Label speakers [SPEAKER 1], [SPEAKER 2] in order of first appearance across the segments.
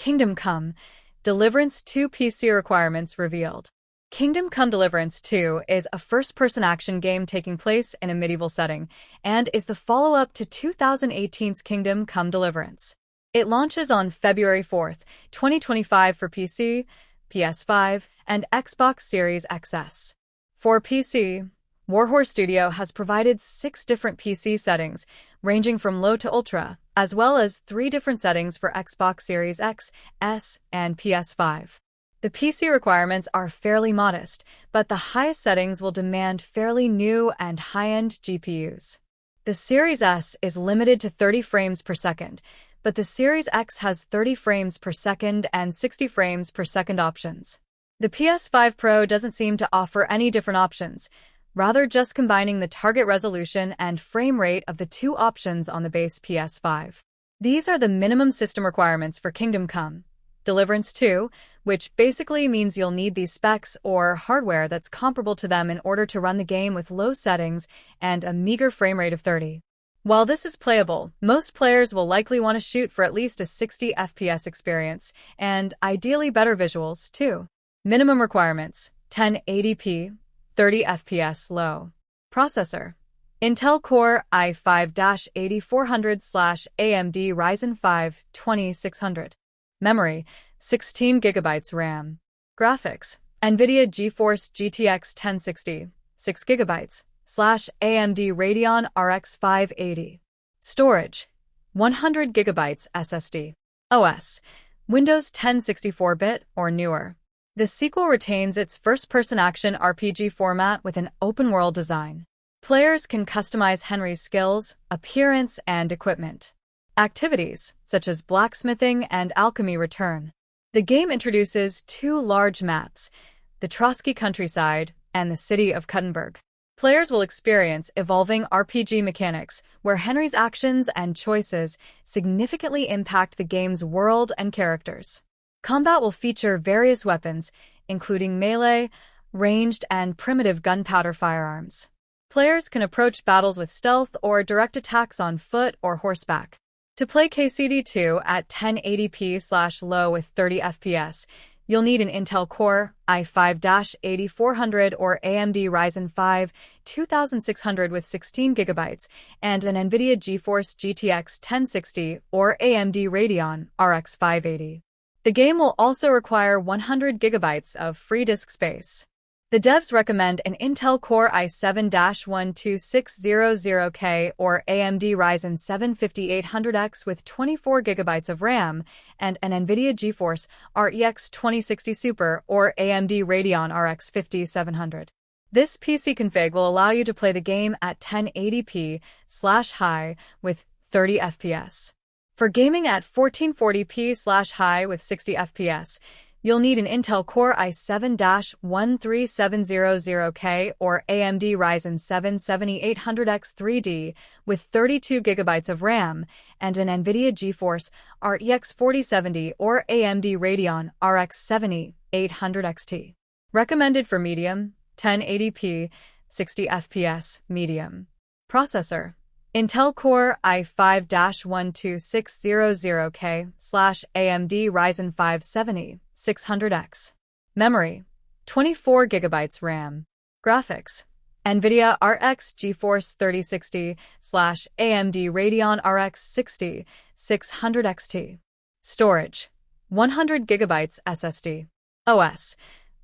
[SPEAKER 1] Kingdom Come Deliverance 2 PC requirements revealed. Kingdom Come Deliverance 2 is a first-person action game taking place in a medieval setting and is the follow-up to 2018's Kingdom Come Deliverance. It launches on February 4th, 2025 for PC, PS5, and Xbox Series XS. For PC, Warhorse Studio has provided 6 different PC settings, ranging from low to ultra, as well as 3 different settings for Xbox Series X, S, and PS5. The PC requirements are fairly modest, but the highest settings will demand fairly new and high-end GPUs. The Series S is limited to 30 frames per second, but the Series X has 30 frames per second and 60 frames per second options. The PS5 Pro doesn't seem to offer any different options, rather just combining the target resolution and frame rate of the 2 options on the base PS5. These are the minimum system requirements for Kingdom Come Deliverance 2, which basically means you'll need these specs or hardware that's comparable to them in order to run the game with low settings and a meager frame rate of 30. While this is playable, most players will likely want to shoot for at least a 60 FPS experience, and ideally better visuals, too. Minimum requirements: 1080p, 30 FPS low. Processor: Intel Core i5-8400/AMD Ryzen 5 2600. Memory: 16 GB RAM. Graphics: NVIDIA GeForce GTX 1060, 6 GB/AMD Radeon RX 580. Storage: 100 GB SSD. OS: Windows 10 64-bit or newer. The sequel retains its first-person action RPG format with an open-world design. Players can customize Henry's skills, appearance, and equipment. Activities, such as blacksmithing and alchemy, return. The game introduces 2 large maps, the Trotsky countryside and the city of Kuttenberg. Players will experience evolving RPG mechanics, where Henry's actions and choices significantly impact the game's world and characters. Combat will feature various weapons, including melee, ranged, and primitive gunpowder firearms. Players can approach battles with stealth or direct attacks on foot or horseback. To play KCD2 at 1080p/low with 30 FPS, you'll need an Intel Core i5-8400 or AMD Ryzen 5 2600 with 16 GB and an NVIDIA GeForce GTX 1060 or AMD Radeon RX 580. The game will also require 100 GB of free disk space. The devs recommend an Intel Core i7-12600K or AMD Ryzen 7 5800X with 24 GB of RAM and an NVIDIA GeForce RTX 2060 Super or AMD Radeon RX 5700. This PC config will allow you to play the game at 1080p/high with 30 FPS. For gaming at 1440p/high with 60 FPS, you'll need an Intel Core i7-13700K or AMD Ryzen 7 7800X 3D with 32 GB of RAM and an NVIDIA GeForce RTX 4070 or AMD Radeon RX 7800 XT. Recommended for medium, 1080p, 60 FPS, medium. Processor: Intel Core i5-12600K/AMD Ryzen 5 7600X. Memory: 24 GB RAM. Graphics: NVIDIA RX GeForce 3060/AMD Radeon RX 6600 XT. Storage: 100 GB SSD. OS: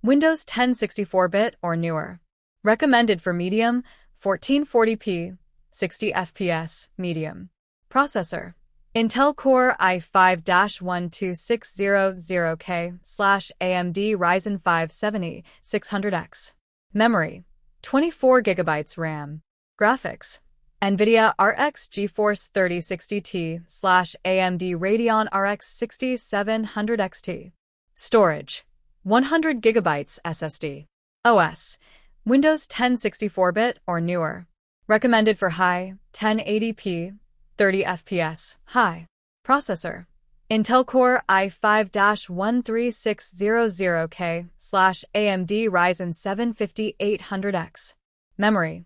[SPEAKER 1] Windows 10 64-bit or newer. Recommended for medium, 1440p, 60 FPS, medium. Processor: Intel Core i5-12600K/AMD Ryzen 5 7600X. Memory: 24 GB RAM. Graphics: NVIDIA RX GeForce 3060T/AMD Radeon RX 6700 XT. Storage: 100 GB SSD. OS: Windows 10 64-bit or newer. Recommended for high, 1080p, 30 FPS, high. Processor: Intel Core i5-13600K/AMD Ryzen 7 5800X. Memory: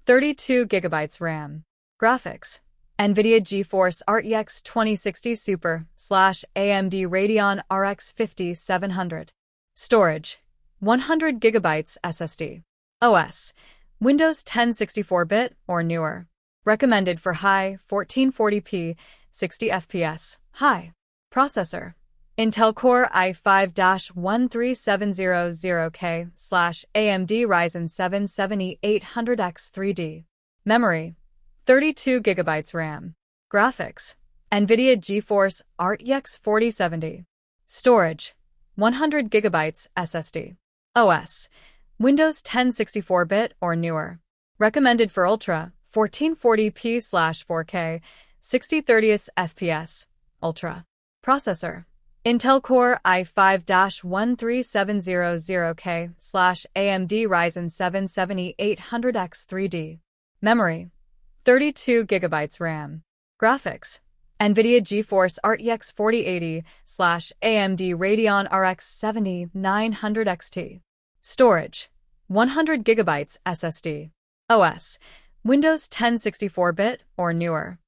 [SPEAKER 1] 32 GB RAM. Graphics: NVIDIA GeForce RTX 2060 Super / AMD Radeon RX 5700. Storage: 100 GB SSD. OS: Windows 10 64-bit or newer. Recommended for high 1440p, 60 FPS. High. Processor: Intel Core i5-13700K / AMD Ryzen 7 7800X 3D. Memory: 32 GB RAM. Graphics: NVIDIA GeForce RTX 4070. Storage: 100 GB SSD. OS: Windows 10 64-bit or newer. Recommended for Ultra 1440p/4K, 60/30 FPS. Ultra. Processor: Intel Core i5-13700K / AMD Ryzen 7 7800X 3D. Memory: 32 GB RAM. Graphics: NVIDIA GeForce RTX 4080 / AMD Radeon RX 7900 XT. Storage: 100 GB SSD. OS: Windows 10 64-bit or newer.